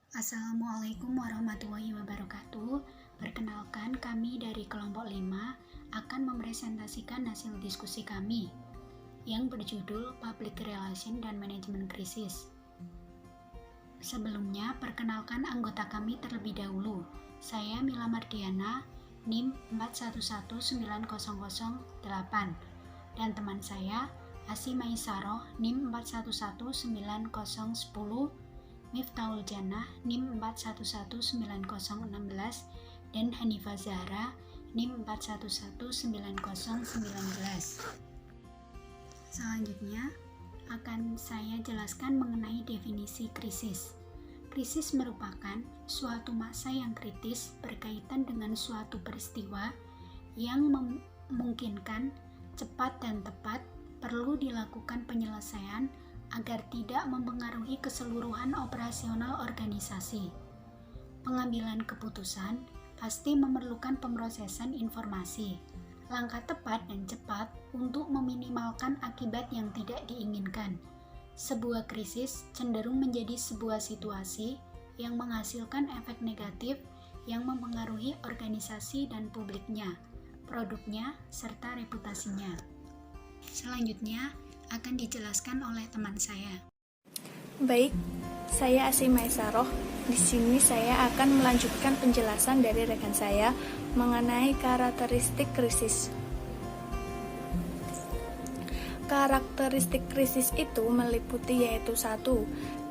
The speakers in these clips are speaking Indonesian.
Assalamualaikum warahmatullahi wabarakatuh. Perkenalkan, kami dari kelompok 5 akan mempresentasikan hasil diskusi kami yang berjudul Public Relation dan Manajemen Krisis. Sebelumnya, perkenalkan anggota kami terlebih dahulu. Saya Mila Mardiana, NIM 41190008, dan teman saya Asi Maisaroh, NIM 41190010, Miftahul Jannah, NIM 411916, dan Hanifah Zahra, NIM 411919. Selanjutnya, akan saya jelaskan mengenai definisi krisis. Krisis merupakan suatu masa yang kritis berkaitan dengan suatu peristiwa yang memungkinkan cepat dan tepat perlu dilakukan penyelesaian agar tidak mempengaruhi keseluruhan operasional organisasi. Pengambilan keputusan pasti memerlukan pemrosesan informasi, langkah tepat dan cepat untuk meminimalkan akibat yang tidak diinginkan. Sebuah krisis cenderung menjadi sebuah situasi yang menghasilkan efek negatif yang mempengaruhi organisasi dan publiknya, produknya, serta reputasinya. Selanjutnya akan dijelaskan oleh teman saya. Baik, saya Asi Maisaroh. Di sini saya akan melanjutkan penjelasan dari rekan saya mengenai karakteristik krisis. Karakteristik krisis itu meliputi yaitu 1.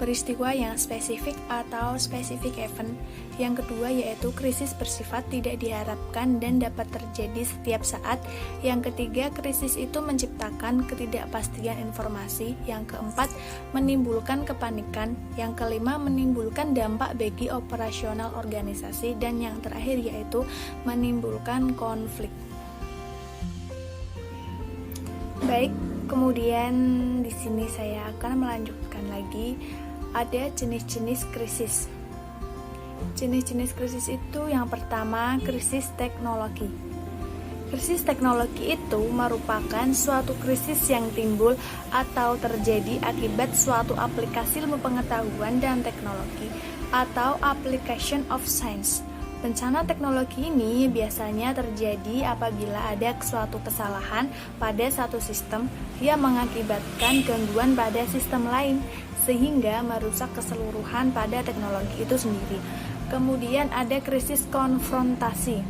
Peristiwa yang spesifik atau specific event. Yang kedua yaitu krisis bersifat tidak diharapkan dan dapat terjadi setiap saat. Yang ketiga, krisis itu menciptakan ketidakpastian informasi. Yang keempat, menimbulkan kepanikan. Yang kelima, menimbulkan dampak bagi operasional organisasi. Dan yang terakhir yaitu menimbulkan konflik. Baik, kemudian di sini saya akan melanjutkan lagi. Ada jenis-jenis krisis. Jenis-jenis krisis itu yang pertama, krisis teknologi. Krisis teknologi itu merupakan suatu krisis yang timbul atau terjadi akibat suatu aplikasi ilmu pengetahuan dan teknologi atau application of science. Bencana teknologi ini biasanya terjadi apabila ada suatu kesalahan pada satu sistem yang mengakibatkan gangguan pada sistem lain, sehingga merusak keseluruhan pada teknologi itu sendiri. Kemudian ada krisis konfrontasi.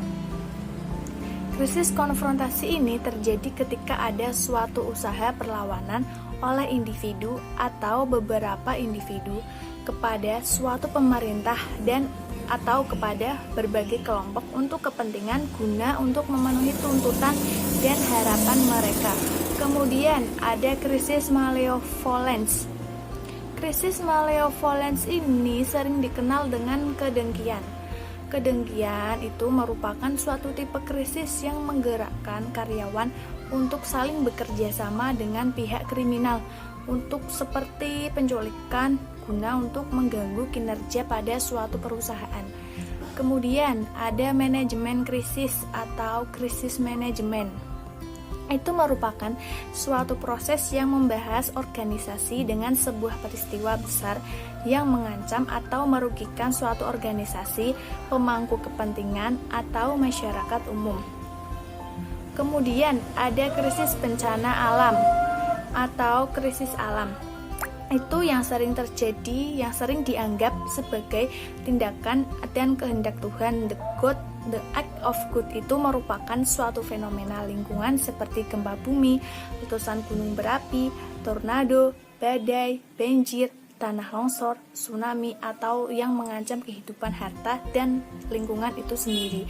Krisis konfrontasi ini terjadi ketika ada suatu usaha perlawanan oleh individu atau beberapa individu kepada suatu pemerintah dan atau kepada berbagai kelompok untuk kepentingan guna untuk memenuhi tuntutan dan harapan mereka. Kemudian ada krisis malevolence. Krisis malevolence ini sering dikenal dengan kedengkian. Kedengkian itu merupakan suatu tipe krisis yang menggerakkan karyawan untuk saling bekerja sama dengan pihak kriminal untuk seperti penculikan guna untuk mengganggu kinerja pada suatu perusahaan. Kemudian ada manajemen krisis atau krisis manajemen. Itu merupakan suatu proses yang membahas organisasi dengan sebuah peristiwa besar yang mengancam atau merugikan suatu organisasi, pemangku kepentingan, atau masyarakat umum. Kemudian ada krisis bencana alam atau krisis alam. Itu yang sering terjadi, yang sering dianggap sebagai tindakan dan kehendak Tuhan. The act of God itu merupakan suatu fenomena lingkungan seperti gempa bumi, letusan gunung berapi, tornado, badai, banjir, tanah longsor, tsunami, atau yang mengancam kehidupan harta dan lingkungan itu sendiri.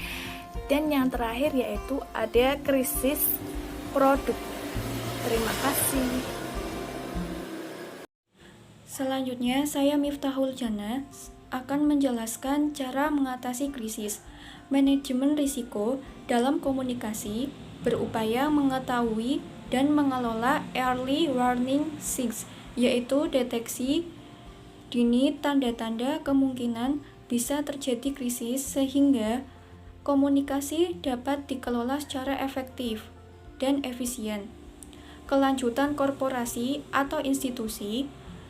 Dan yang terakhir yaitu ada krisis produk. Terima kasih. Selanjutnya, saya Miftahul Jannah akan menjelaskan cara mengatasi krisis. Manajemen risiko dalam komunikasi berupaya mengetahui dan mengelola early warning signs, yaitu deteksi dini tanda-tanda kemungkinan bisa terjadi krisis sehingga komunikasi dapat dikelola secara efektif dan efisien. Kelanjutan korporasi atau institusi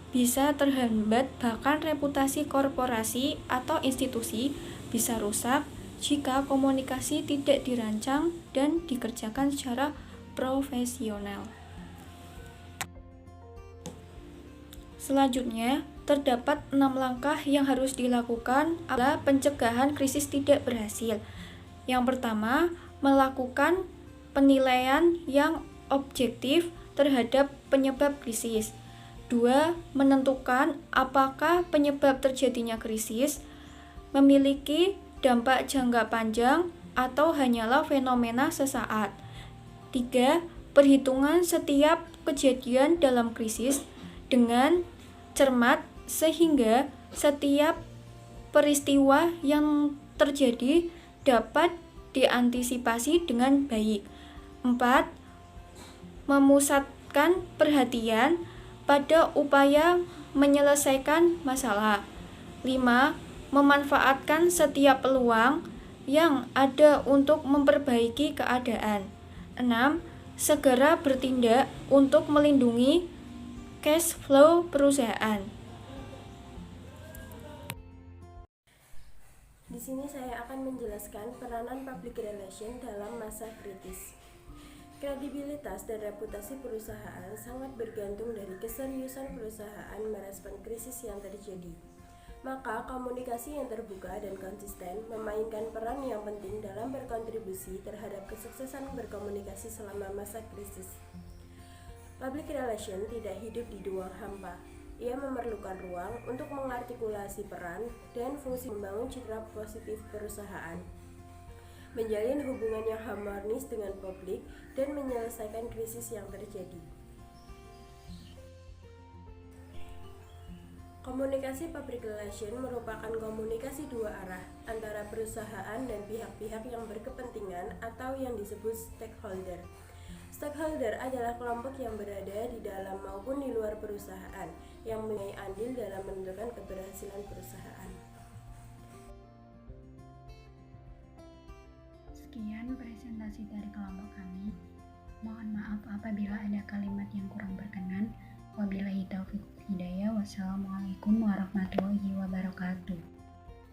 bisa terhambat, bahkan reputasi korporasi atau institusi bisa rusak jika komunikasi tidak dirancang dan dikerjakan secara profesional. Selanjutnya, terdapat 6 langkah yang harus dilakukan apabila pencegahan krisis tidak berhasil. Yang pertama, melakukan penilaian yang objektif terhadap penyebab krisis. 2. Menentukan apakah penyebab terjadinya krisis memiliki dampak jangka panjang atau hanyalah fenomena sesaat. 3. Perhitungan setiap kejadian dalam krisis dengan cermat sehingga setiap peristiwa yang terjadi dapat diantisipasi dengan baik. 4. Memusatkan perhatian pada upaya menyelesaikan masalah. 5. Memanfaatkan setiap peluang yang ada untuk memperbaiki keadaan. 6. Segera bertindak untuk melindungi cash flow perusahaan. Di sini saya akan menjelaskan peranan public relation dalam masa kritis. Kredibilitas dan reputasi perusahaan sangat bergantung dari keseriusan perusahaan merespon krisis yang terjadi. Maka komunikasi yang terbuka dan konsisten memainkan peran yang penting dalam berkontribusi terhadap kesuksesan berkomunikasi selama masa krisis. Public relation tidak hidup di ruang hampa. Ia memerlukan ruang untuk mengartikulasi peran dan fungsi membangun citra positif perusahaan, menjalin hubungan yang harmonis dengan publik, dan menyelesaikan krisis yang terjadi. Komunikasi public relation merupakan komunikasi dua arah antara perusahaan dan pihak-pihak yang berkepentingan atau yang disebut stakeholder. Stakeholder adalah kelompok yang berada di dalam maupun di luar perusahaan yang mempunyai andil dalam menentukan keberhasilan perusahaan. Sekian presentasi dari kelompok kami. Mohon maaf apabila ada kalimat yang kurang berkenan. Wabillahi taufiq hidayah. Wassalamualaikum warahmatullahi wabarakatuh.